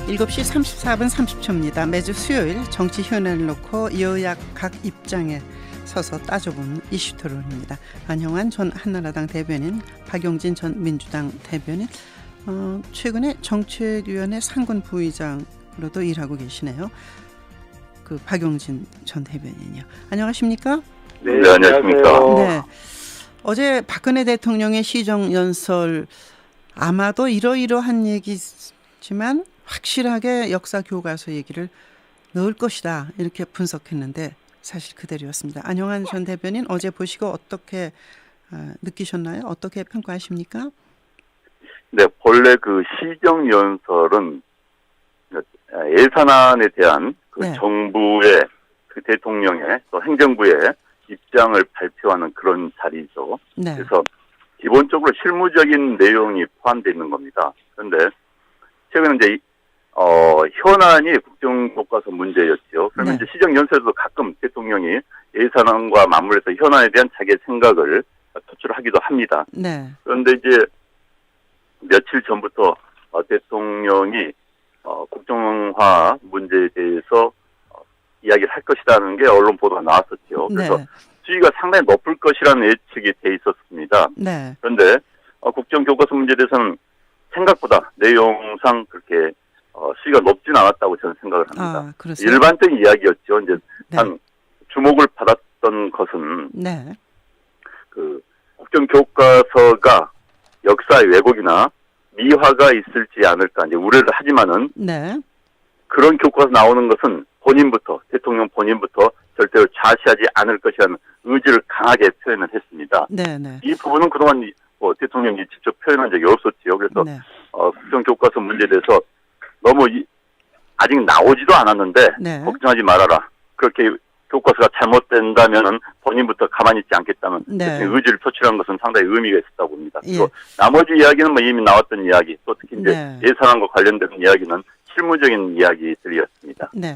7시 34분 30초입니다. 매주 수요일 정치 현안을 놓고 여야 각 입장에 서서 따져보는 이슈 토론입니다. 안형환 전 한나라당 대변인, 박용진 전 민주당 대변인, 최근에 정책위원회 상근 부의장으로도 일하고 계시네요. 그 박용진 전 대변인이요. 안녕하십니까? 네, 안녕하십니까? 네. 어제 박근혜 대통령의 시정연설, 아마도 이러이러한 얘기지만 확실하게 역사 교과서 얘기를 넣을 것이다, 이렇게 분석했는데 사실 그대로였습니다. 안형환 전 대변인, 어제 보시고 어떻게 느끼셨나요? 어떻게 평가하십니까? 네, 본래 그 시정연설은 예산안에 대한 그 네. 정부의, 그 대통령의, 또 행정부의 입장을 발표하는 그런 자리죠. 네. 그래서 기본적으로 실무적인 내용이 포함되어 있는 겁니다. 그런데 최근에 이제 현안이 국정교과서 문제였죠. 그러면 네. 이제 시정연설에도 가끔 대통령이 예산안과 맞물려서 현안에 대한 자기의 생각을 토출하기도 합니다. 네. 그런데 이제 며칠 전부터 대통령이 국정화 문제에 대해서 이야기를 할 것이라는 게 언론 보도가 나왔었죠. 그래서 네. 수위가 상당히 높을 것이라는 예측이 돼 있었습니다. 네. 그런데 국정교과서 문제에 대해서는 생각보다 내용상 그렇게 수위가 높진 않았다고 저는 생각을 합니다. 아, 그렇습니다. 일반적인 이야기였죠. 이제 네. 한 주목을 받았던 것은 네. 그 국정교과서가 역사의 왜곡이나 미화가 있을지 않을까 이제 우려를 하지만은 네. 그런 교과서 나오는 것은 본인부터, 대통령 본인부터 절대로 좌시하지 않을 것이라는 의지를 강하게 표현을 했습니다. 네. 네. 이 부분은 그동안 대통령이 직접 표현한 적이 없었지요. 그래서 네. 국정교과서 문제에 대해서 너무 아직 나오지도 않았는데 네. 걱정하지 말아라. 그렇게 교과서가 잘못된다면은 본인부터 가만히 있지 않겠다는 네. 의지를 표출한 것은 상당히 의미가 있었다고 봅니다. 예. 또 나머지 이야기는 뭐 이미 나왔던 이야기, 또 특히 이제 네. 예산안과 관련된 이야기는 실무적인 이야기들이었습니다. 네.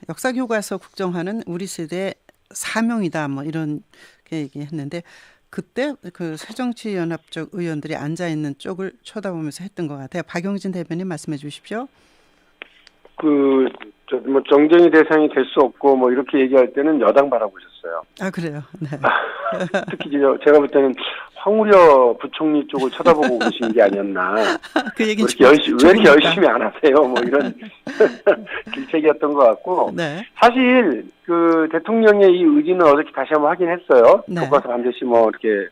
역사 교과서 국정화는 우리 세대의 사명이다, 뭐 이런 얘기했는데, 그때 그 새정치연합 쪽 의원들이 앉아 있는 쪽을 쳐다보면서 했던 것 같아요. 박용진 대변인, 말씀해 주십시오. 뭐 정쟁의 대상이 될 수 없고 뭐 이렇게 얘기할 때는 여당 바라보셨어요. 아, 그래요. 네. 특히 제가 볼 때는 황우려 부총리 쪽을 쳐다보고 계신 게 아니었나. 그 얘기 왜 이렇게 열심히 안 하세요? 뭐 이런 질책이었던 것 같고. 네. 사실 그 대통령의 이 의지는 어저께 다시 한번 확인했어요. 네. 교과서 반드시 이렇게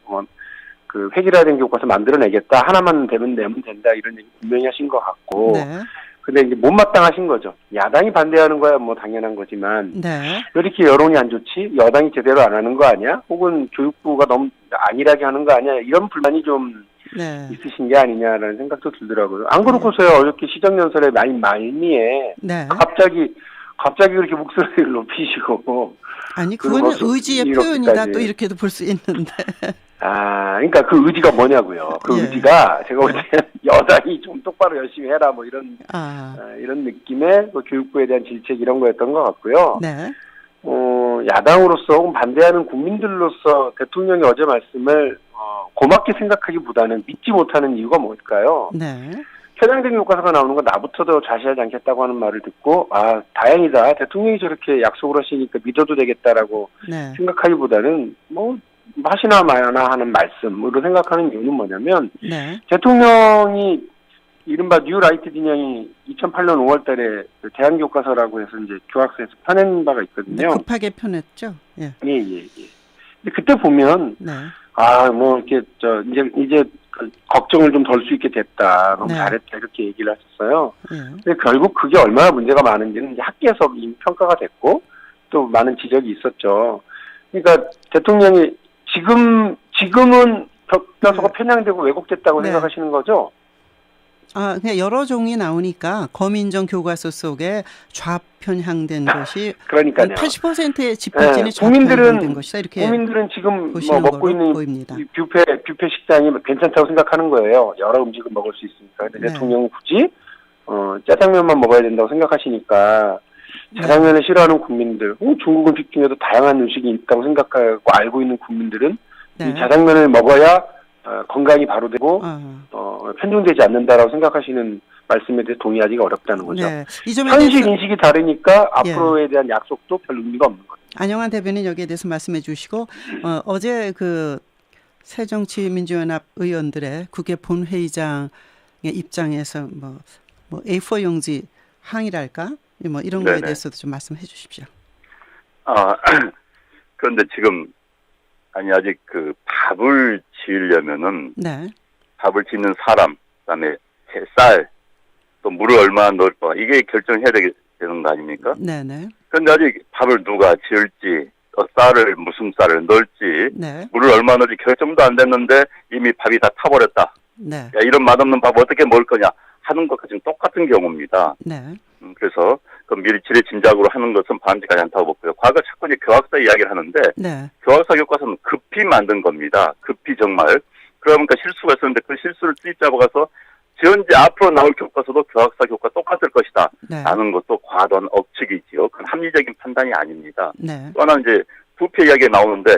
그 획일화된 교과서 만들어내겠다. 하나만 내면 된다. 이런 얘기 분명히 하신 것 같고. 네. 근데 이제 못마땅하신 거죠. 야당이 반대하는 거야 뭐 당연한 거지만 네. 왜 이렇게 여론이 안 좋지? 여당이 제대로 안 하는 거 아니야? 혹은 교육부가 너무 안일하게 하는 거 아니야? 이런 불만이 좀 네. 있으신 게 아니냐라는 생각도 들더라고요. 안 그렇고서요. 어저께 시정연설의 말미에 네. 갑자기 그렇게 목소리를 높이시고 아니, 그거는 의지의 표현이다, 또 이렇게도 볼 수 있는데. 그러니까 그 의지가 뭐냐고요. 그 예. 의지가 제가 볼 때는 여당이 좀 똑바로 열심히 해라 뭐 이런 이런 느낌의 교육부에 대한 질책 이런 거였던 것 같고요. 네. 야당으로서 혹은 반대하는 국민들로서 대통령이 어제 말씀을 고맙게 생각하기보다는 믿지 못하는 이유가 뭘까요? 네. 편향된 교과서가 나오는 거 나부터도 좌시하지 않겠다고 하는 말을 듣고 다행이다. 대통령이 저렇게 약속을 하시니까 믿어도 되겠다라고 네. 생각하기보다는 하시나 마나 하는 말씀으로 생각하는 이유는 뭐냐면 네. 대통령이 이른바 뉴라이트 진영이 2008년 5월 달에 대한교과서라고 해서 이제 교학서에서 펴낸 바가 있거든요. 네, 급하게 펴냈죠. 예. 예. 근데 그때 보면 네. 이렇게 이제 걱정을 좀 덜 수 있게 됐다. 너무 네. 잘했다. 이렇게 얘기를 하셨어요. 예. 근데 결국 그게 얼마나 문제가 많은지는 이제 학계에서 이미 평가가 됐고 또 많은 지적이 있었죠. 그러니까 대통령이 지금은 교과서가 편향되고 왜곡됐다고 네. 생각하시는 거죠? 그냥 여러 종이 나오니까 검인정 교과서 속에 좌편향된 것이 그러니까요. 80%의 집합진이 좌편향된 것이다, 이렇게 국민들은 지금 보시는 먹고 걸로 있는 보입니다. 뷔페 식당이 괜찮다고 생각하는 거예요. 여러 음식을 먹을 수 있으니까. 근데 네. 대통령은 굳이 짜장면만 먹어야 된다고 생각하시니까 네. 짜장면을 싫어하는 국민들, 중국 음식 중에도 다양한 음식이 있다고 생각하고 알고 있는 국민들은 네. 이 짜장면을 먹어야 건강이 바로 되고 편중되지 않는다라고 생각하시는 말씀에 대해 동의하기가 어렵다는 거죠. 네. 이 점에 현실 대해서 인식이 다르니까 앞으로에 대한 약속도 별 의미가 없는 거죠. 안영환 대변인 여기에 대해서 말씀해 주시고 어제 그 새정치민주연합 의원들의 국회 본회의장의 입장에서 뭐 A4 용지 항의랄까 뭐 이런 거에 네네. 대해서도 좀 말씀해 주십시오. 그런데 지금 아직 그 밥을 지으려면은 네. 밥을 짓는 사람, 그다음에 쌀, 또 물을 얼마나 넣을까 이게 결정해야 되는 거 아닙니까? 네네. 그런데 아직 밥을 누가 지을지, 또 쌀을 무슨 쌀을 넣을지, 네. 물을 얼마나 넣을지 결정도 안 됐는데 이미 밥이 다 타버렸다. 네. 야, 이런 맛없는 밥 어떻게 먹을 거냐 하는 것과 지금 똑같은 경우입니다. 네. 그래서 그 미리 지레짐작으로 하는 것은 바람직하지 않다고 보고요. 과거 자꾸 이제 교학사 이야기를 하는데 네. 교학사 교과서는 급히 만든 겁니다. 급히 정말. 그러니까 실수가 있었는데 그 실수를 찌잡아가서 현재 앞으로 나올 교과서도 교학사 교과 똑같을 것이다. 네. 라는 것도 과도한 억측이지요. 그건 합리적인 판단이 아닙니다. 네. 또 하나 이제 부패 이야기가 나오는데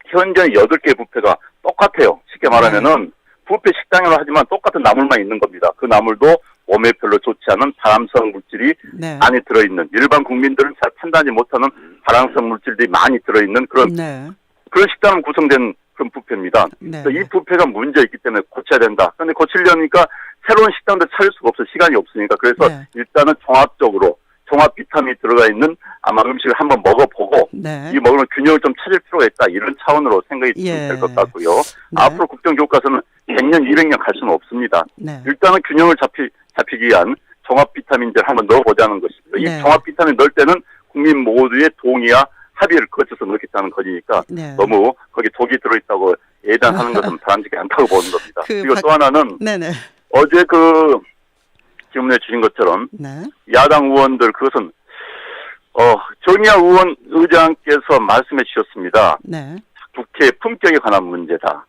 현재는 8개 부패가 똑같아요. 쉽게 말하면은 부패 식당으로 하지만 똑같은 나물만 있는 겁니다. 그 나물도 몸에 별로 좋지 않은 발암성 물질이 네. 안에 들어있는 일반 국민들은 잘 판단하지 못하는 발암성 물질들이 많이 들어있는 그런 식당은 구성된 그런 부패입니다. 네. 이 부패가 문제 있기 때문에 고쳐야 된다. 그런데 고치려니까 새로운 식당도 찾을 수가 없어. 시간이 없으니까. 그래서 네. 일단은 종합적으로 종합 비타민이 들어가 있는 아마 음식을 한번 먹어보고 네. 이 먹으면 균형을 좀 찾을 필요가 있다. 이런 차원으로 생각이 될 것 같고요. 네. 앞으로 국정교과서는 100년, 200년 갈 수는 없습니다. 네. 일단은 균형을 잡히기 위한 종합 비타민제를 한번 넣어보자는 것입니다. 네. 이 종합 비타민 넣을 때는 국민 모두의 동의와 합의를 거쳐서 넣겠다는 거니까 네. 너무 거기 독이 들어있다고 예단하는 것은 바람직하지 않다고 보는 겁니다. 그리고 또 하나는 네네. 어제 그 질문해 주신 것처럼 네. 야당 의원들 그것은 정의아 의장께서 말씀해 주셨습니다. 네. 국회 품격에 관한 문제다.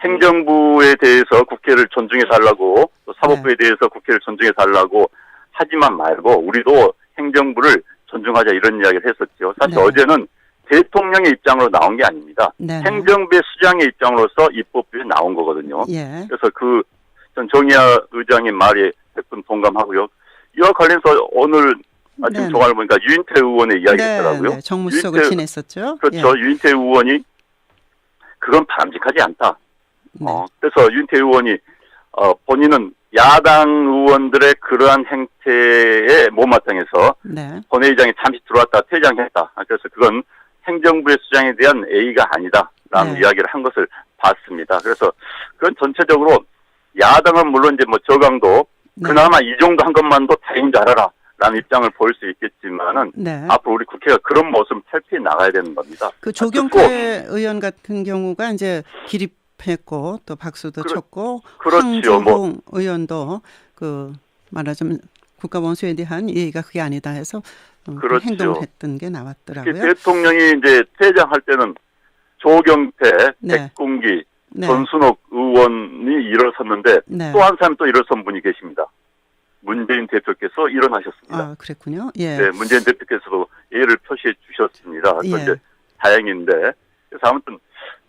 행정부에 대해서 국회를 존중해 달라고 또 사법부에 대해서 국회를 존중해 달라고 하지만 말고 우리도 행정부를 존중하자 이런 이야기를 했었죠. 사실 네. 어제는 대통령의 입장으로 나온 게 아닙니다. 네. 행정부의 수장의 입장으로서 입법부에 나온 거거든요. 예. 그래서 전 정의아 의장의 말에 100% 동감하고요. 이와 관련해서 오늘 아침 네. 종합을 보니까 유인태 의원의 이야기가 있더라고요. 네. 정무수석을 지냈었죠. 그렇죠. 예. 유인태 의원이 그건 바람직하지 않다. 네. 그래서 유인태 의원이 본인은 야당 의원들의 그러한 행태에 못마땅해서 네. 본회의장에 잠시 들어왔다 퇴장했다. 그래서 그건 행정부의 수장에 대한 A가 아니다라는 네. 이야기를 한 것을 봤습니다. 그래서 그건 전체적으로 야당은 물론 이제 저강도 네. 그나마 이 정도 한 것만도 다행인 줄 알아라. 라는 입장을 보일 수 있겠지만은 네. 앞으로 우리 국회가 그런 모습을 탈피해 나가야 되는 겁니다. 그 조경태 의원 같은 경우가 이제 기립했고 또 박수도 쳤고 그렇죠. 황주홍 의원도 그 말하자면 국가원수에 대한 예의가 그게 아니다 해서 그렇죠. 행동을 했던 게 나왔더라고요. 대통령이 이제 퇴장할 때는 조경태, 네. 백군기, 네. 전순옥 의원이 일어섰는데 네. 또 한 사람 또 일어선 분이 계십니다. 문재인 대표께서 일어나셨습니다. 아, 그랬군요. 예. 네, 문재인 대표께서도 예를 표시해 주셨습니다. 예. 그런데 다행인데 그래서 아무튼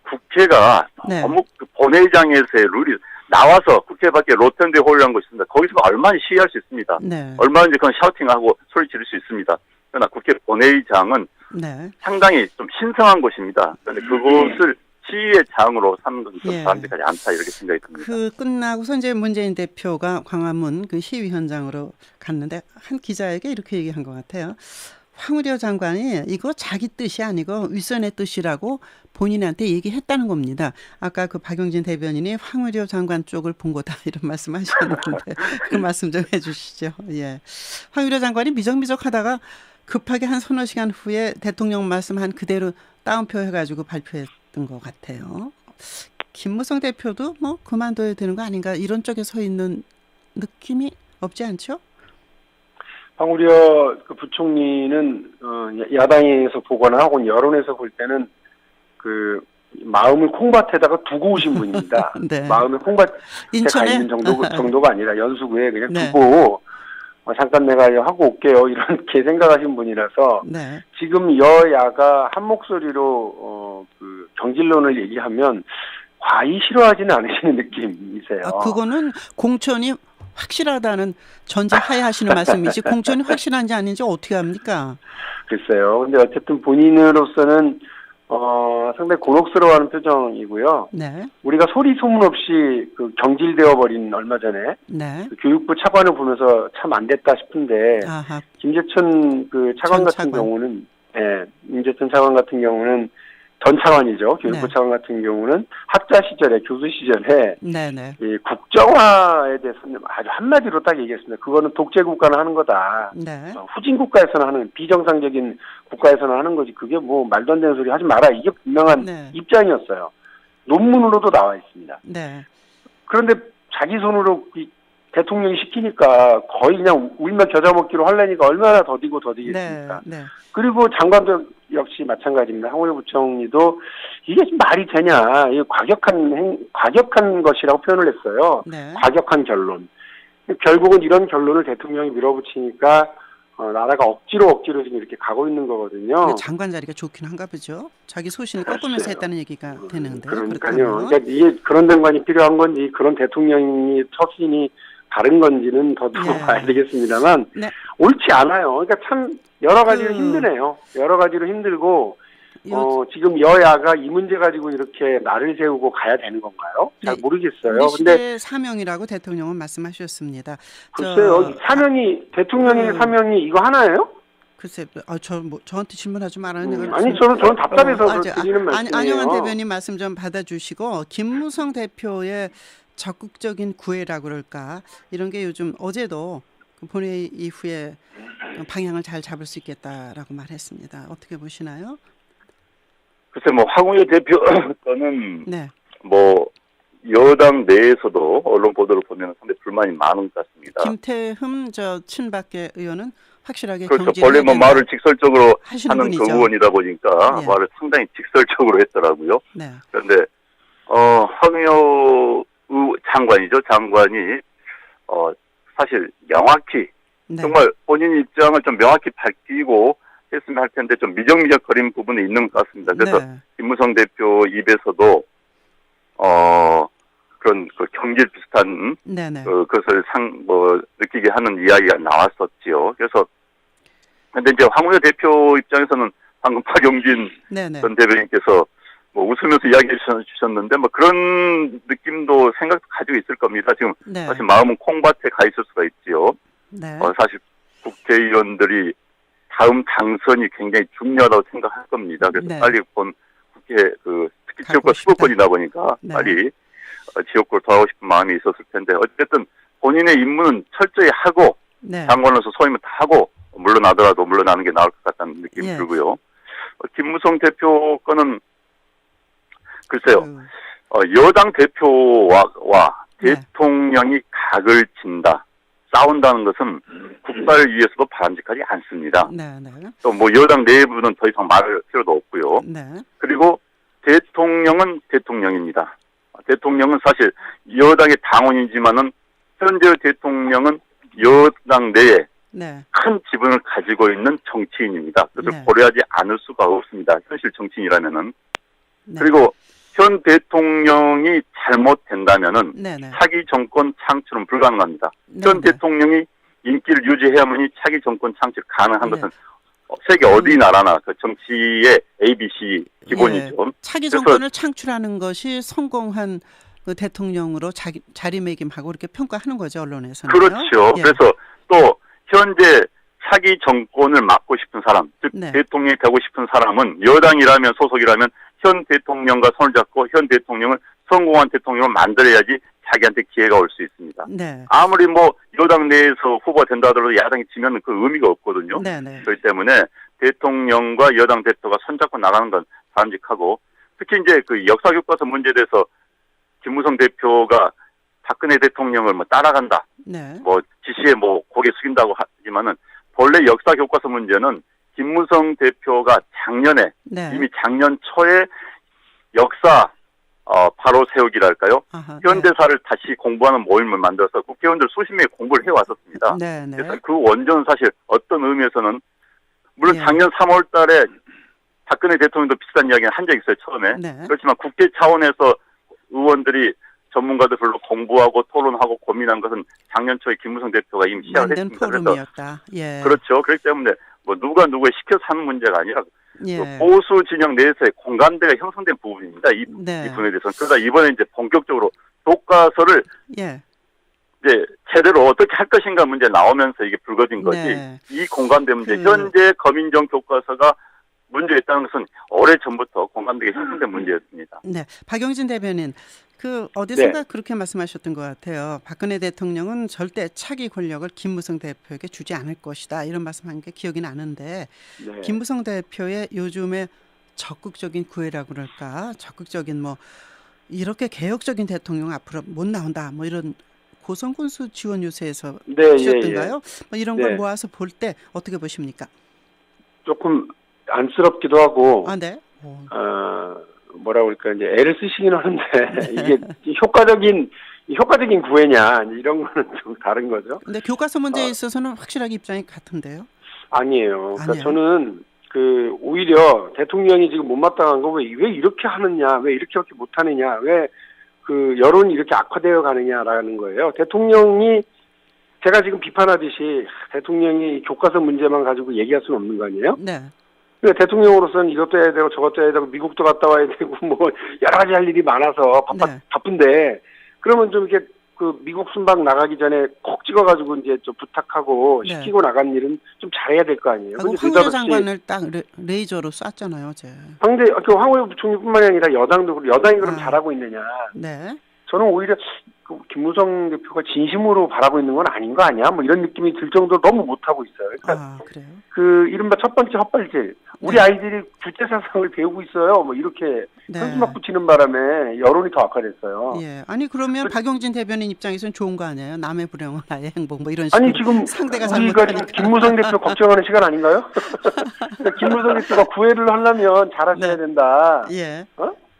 국회가 네. 너무 그 본회의장에서의 룰이 나와서 국회 밖에 로텐데 홀이라는 것이 있습니다. 거기서 얼마나 시위할 수 있습니다. 네. 얼마든지 그건 샤우팅하고 소리 지를 수 있습니다. 그러나 국회 본회의장은 네. 상당히 좀 신성한 곳입니다. 그런데 그곳을 시위의 장으로 삼는 것은 좀 예. 바람직하지 않다 이렇게 생각이 듭니다. 그 끝나고서 이제 문재인 대표가 광화문 그 시위 현장으로 갔는데 한 기자에게 이렇게 얘기한 것 같아요. 황우려 장관이 이거 자기 뜻이 아니고 윗선의 뜻이라고 본인한테 얘기했다는 겁니다. 아까 그 박용진 대변인이 황우려 장관 쪽을 본 거다 이런 말씀하셨는데 그 말씀 좀 해주시죠. 예, 황우려 장관이 미적미적하다가 급하게 한 서너 시간 후에 대통령 말씀한 그대로 따옴표 해가지고 발표했던 것 같아요. 김무성 대표도 뭐 그만둬야 되는 거 아닌가 이런 쪽에 서 있는 느낌이 없지 않죠? 황우려 그 부총리는 야당에서 보거나 혹은 여론에서 볼 때는 그 마음을 콩밭에다가 두고 오신 분입니다. 네. 마음을 콩밭에 인천에? 가 있는 정도가 아니라 연수구에 그냥 네. 두고 잠깐 내가 하고 올게요 이렇게 생각하신 분이라서 네. 지금 여야가 한 목소리로 그 경질론을 얘기하면 과히 싫어하지는 않으시는 느낌이세요. 그거는 공천이 확실하다는 전제하에 하시는 말씀이지 공천이 확실한지 아닌지 어떻게 합니까? 글쎄요. 근데 어쨌든 본인으로서는 상당히 곤혹스러워하는 표정이고요. 네. 우리가 소리 소문 없이 그 경질되어 버린 얼마 전에 네. 그 교육부 차관을 보면서 참 안 됐다 싶은데 아하. 김재천 그 차관 같은 경우는 김재천 차관 같은 경우는 전 차관이죠. 교육부 네. 차관 같은 경우는 학자 시절에 교수 시절에 네네. 이 국정화에 대해서는 아주 한마디로 딱 얘기했습니다. 그거는 독재 국가는 하는 거다. 네. 후진 국가에서는 하는 비정상적인 국가에서는 하는 거지. 그게 뭐 말도 안 되는 소리 하지 마라. 이게 분명한 네. 입장이었어요. 논문으로도 나와 있습니다. 네. 그런데 자기 손으로 대통령이 시키니까 거의 그냥 울며 겨자 먹기로 하려니까 얼마나 더디겠습니까? 네. 네. 그리고 장관도 역시 마찬가지입니다. 황운하 부총리도 이게 말이 되냐? 이게 과격한 것이라고 표현을 했어요. 네. 과격한 결론. 결국은 이런 결론을 대통령이 밀어붙이니까 나라가 억지로 지금 이렇게 가고 있는 거거든요. 장관 자리가 좋긴 한가 보죠. 자기 소신을 꺾으면서 했다는 얘기가 되는데. 그러니까요. 그러니까 이게 그런 장관이 필요한 건지 그런 대통령이 처신이 다른 건지는 더 봐야 되겠습니다만 네. 옳지 않아요. 그러니까 참 여러 가지로 힘드네요. 여러 가지로 힘들고 지금 여야가 이 문제 가지고 이렇게 날을 세우고 가야 되는 건가요? 잘 네. 모르겠어요. 우리 근데 시대의 사명이라고 대통령은 말씀하셨습니다. 글쎄요. 사명이 대통령의 사명이 이거 하나예요? 글쎄, 저한테 질문하지 말아요. 아니 저는 답답해서 드리는 말씀이에요. 안영환 대변인 말씀 좀 받아주시고 김무성 대표의 적극적인 구애라 그럴까 이런 게 요즘 어제도 본회의 이후에 방향을 잘 잡을 수 있겠다라고 말했습니다. 어떻게 보시나요? 글쎄 황운하 대표 거는 네. 여당 내에서도 언론 보도를 보면 상당히 불만이 많은 것 같습니다. 김태흠 친박계 의원은 확실하게 그렇죠. 원래 말을 직설적으로 하는 분이죠. 그 의원이다 보니까 네. 말을 상당히 직설적으로 했더라고요. 네. 그런데 황운하 장관이죠. 장관이 사실 명확히 네. 정말 본인 입장을 좀 명확히 밝히고 했으면 할 텐데 좀 미적미적거리는 부분이 있는 것 같습니다. 그래서 네. 김무성 대표 입에서도 그런 경질 비슷한 네네. 그것을 느끼게 하는 이야기가 나왔었지요. 그래서 근데 이제 황운하 대표 입장에서는 방금 박용진 네네. 전 대변인께서 웃으면서 이야기해 주셨는데 그런 느낌도 생각도 가지고 있을 겁니다. 지금 네. 사실 마음은 콩밭에 가 있을 수가 있지요. 네. 사실 국회의원들이 다음 당선이 굉장히 중요하다고 생각할 겁니다. 그래서 네. 빨리 국회 특히 지역구 수도권이다 보니까 네. 빨리 지역구를 돌아오고 싶은 마음이 있었을 텐데 어쨌든 본인의 임무는 철저히 하고 네. 장관으로서 소임을 다 하고 물러나더라도 물러나는 게 나을 것 같다는 느낌이 들고요. 김무성 대표 거는 글쎄요. 여당 대표와 대통령이 각을 진다. 싸운다는 것은 국가를 위해서도 바람직하지 않습니다. 네. 네. 또 여당 내부는 더 이상 말할 필요도 없고요. 네. 그리고 대통령은 대통령입니다. 대통령은 사실 여당의 당원이지만은 현재 대통령은 여당 내에 네. 큰 지분을 가지고 있는 정치인입니다. 그것을 네. 고려하지 않을 수가 없습니다. 현실 정치인이라면은. 네. 그리고 현 대통령이 잘못된다면은 네네. 차기 정권 창출은 불가능합니다. 네네. 현 대통령이 인기를 유지해야만이 차기 정권 창출 가능한 네. 것은 세계 어디 나라나 그 정치의 ABC 기본이죠. 차기 정권을 창출하는 것이 성공한 그 대통령으로 자리매김하고 이렇게 평가하는 거죠, 언론에서는. 그렇죠. 그래서 또 현재 차기 정권을 맡고 싶은 사람, 즉 대통령이 되고 싶은 사람은 여당이라면 소속이라면 현 대통령과 손을 잡고 현 대통령을 성공한 대통령을 만들어야지 자기한테 기회가 올 수 있습니다. 네. 아무리 여당 내에서 후보가 된다 하더라도 야당이 지면 그 의미가 없거든요. 네네. 그렇기 때문에 대통령과 여당 대표가 손잡고 나가는 건 바람직하고 특히 이제 그 역사교과서 문제에 대해서 김무성 대표가 박근혜 대통령을 따라간다. 네. 지시에 고개 숙인다고 하지만은 본래 역사교과서 문제는 김무성 대표가 작년에 이미 작년 초에 역사 바로 세우기랄까요? 현대사를 다시 공부하는 모임을 만들어서 국회의원들 수십 명이 공부를 해왔었습니다. 그래서 그 원전은 사실 어떤 의미에서는 물론 작년 3월 달에 박근혜 대통령도 비슷한 이야기를 한 적이 있어요, 처음에. 그렇지만 국회 차원에서 의원들이 전문가들 별로 공부하고 토론하고 고민한 것은 작년 초에 김무성 대표가 이미 시작을 만든 했습니다. 포럼이었다. 예. 그렇죠. 그렇기 때문에 뭐 누가 누구에 시켜서 하는 문제가 아니라 예. 그 보수 진영 내에서의 공감대가 형성된 부분입니다. 이 네. 부분에 대해서는. 그러다 이번에 이제 본격적으로 교과서를 예. 이제 제대로 어떻게 할 것인가 문제 나오면서 이게 불거진 거지. 네. 이 공감대 문제, 현재 검인정 교과서가 문제였다는 것은 오래전부터 공감대가 형성된 문제였습니다. 네. 박용진 대변인, 어디선가 네. 그렇게 말씀하셨던 것 같아요. 박근혜 대통령은 절대 차기 권력을 김무성 대표에게 주지 않을 것이다. 이런 말씀한 게 기억이 나는데 네. 김무성 대표의 요즘에 적극적인 구애라고 그럴까? 적극적인 이렇게 개혁적인 대통령 앞으로 못 나온다. 이런 고성군수 지원 유세에서 네, 주셨던가요? 이런 걸 네. 모아서 볼 때 어떻게 보십니까? 조금 안쓰럽기도 하고 아, 네. 뭐라 그럴까 이제 애를 쓰시긴 하는데 이게 효과적인 구애냐 이런 거는 좀 다른 거죠. 근데 교과서 문제에 있어서는 확실하게 입장이 같은데요. 아니에요. 그러니까 아니에요. 저는 오히려 대통령이 지금 못마땅한 거 왜 이렇게 하느냐, 왜 이렇게밖에 못하느냐, 왜 여론이 이렇게 악화되어 가느냐라는 거예요. 대통령이 제가 지금 비판하듯이 대통령이 교과서 문제만 가지고 얘기할 수는 없는 거 아니에요? 네. 그러니까 대통령으로서는 이것도 해야 되고 저것도 해야 되고 미국도 갔다 와야 되고 여러 가지 할 일이 많아서 네. 바쁜데 그러면 좀 이렇게 미국 순방 나가기 전에 콕 찍어가지고 이제 좀 부탁하고 네. 시키고 나간 일은 좀 잘해야 될 거 아니에요. 황 근데 의료 장관을 딱 레이저로 쐈잖아요, 어제. 황 의료 부총리뿐만이 아니라 여당이 그럼 아. 잘하고 있느냐. 네. 저는 오히려 김무성 대표가 진심으로 바라고 있는 건 아닌 거 아니야? 이런 느낌이 들 정도로 너무 못하고 있어요. 그러니까 그래요? 이른바 첫 번째 헛발질. 우리 네. 아이들이 주체사상을 배우고 있어요. 이렇게 네. 현수막 붙이는 바람에 여론이 더 악화됐어요. 예. 아니 그러면 박용진 대변인 입장에서는 좋은 거 아니에요? 남의 불행은 나의 행복 이런 식으로. 아니 지금 상대가 우리가 잘못하니까. 지금 김무성 대표 걱정하는 시간 아닌가요? 그러니까 김무성 대표가 구애를 하려면 잘하셔야 네. 된다. 예.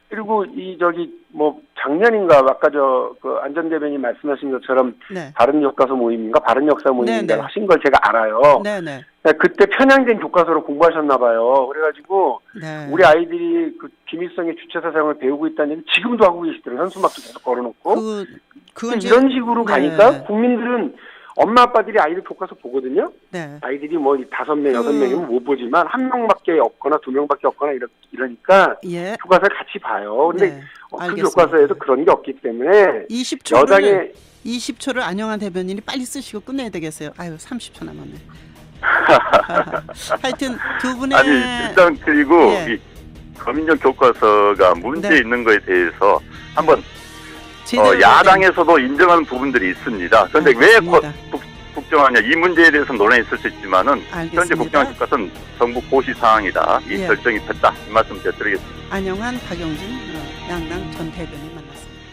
그리고 작년인가 아까 안전 대변인 말씀하신 것처럼 네. 바른 교과서 모임인가 바른 역사 모임인가 네. 하신 걸 제가 알아요. 네네. 그때 편향된 교과서로 공부하셨나 봐요. 그래가지고 네. 우리 아이들이 김일성의 주체 사상을 배우고 있다는 얘기 지금도 하고 계시더라고요. 현수막도 계속 걸어놓고. 그건 이런 식으로 네. 가니까 국민들은 엄마 아빠들이 아이들 교과서 보거든요. 네. 아이들이 5명, 6명이면 못 보지만 1명밖에 없거나 2명밖에 없거나 이러니까 예. 교과서를 같이 봐요. 근데 네. 그 알겠습니다. 교과서에도 그런 게 없기 때문에 20초를 안영환 대변인이 빨리 쓰시고 끝내야 되겠어요. 30초 남았네. 하여튼 두 분의 아니 일단 그리고 예. 이 검인정 교과서가 문제 네. 있는 거에 대해서 한번 제대로 야당에서도 인정하는 부분들이 있습니다. 그런데 왜 알겠습니다. 국정하냐 이 문제에 대해서 논란이 있을 수 있지만은 알겠습니다. 현재 국정한 교과서는 정부 고시 사항이다. 이 예. 결정이 됐다. 이 말씀 드리겠습니다. 안영환, 박용진 양당 전 대변인 만났습니다.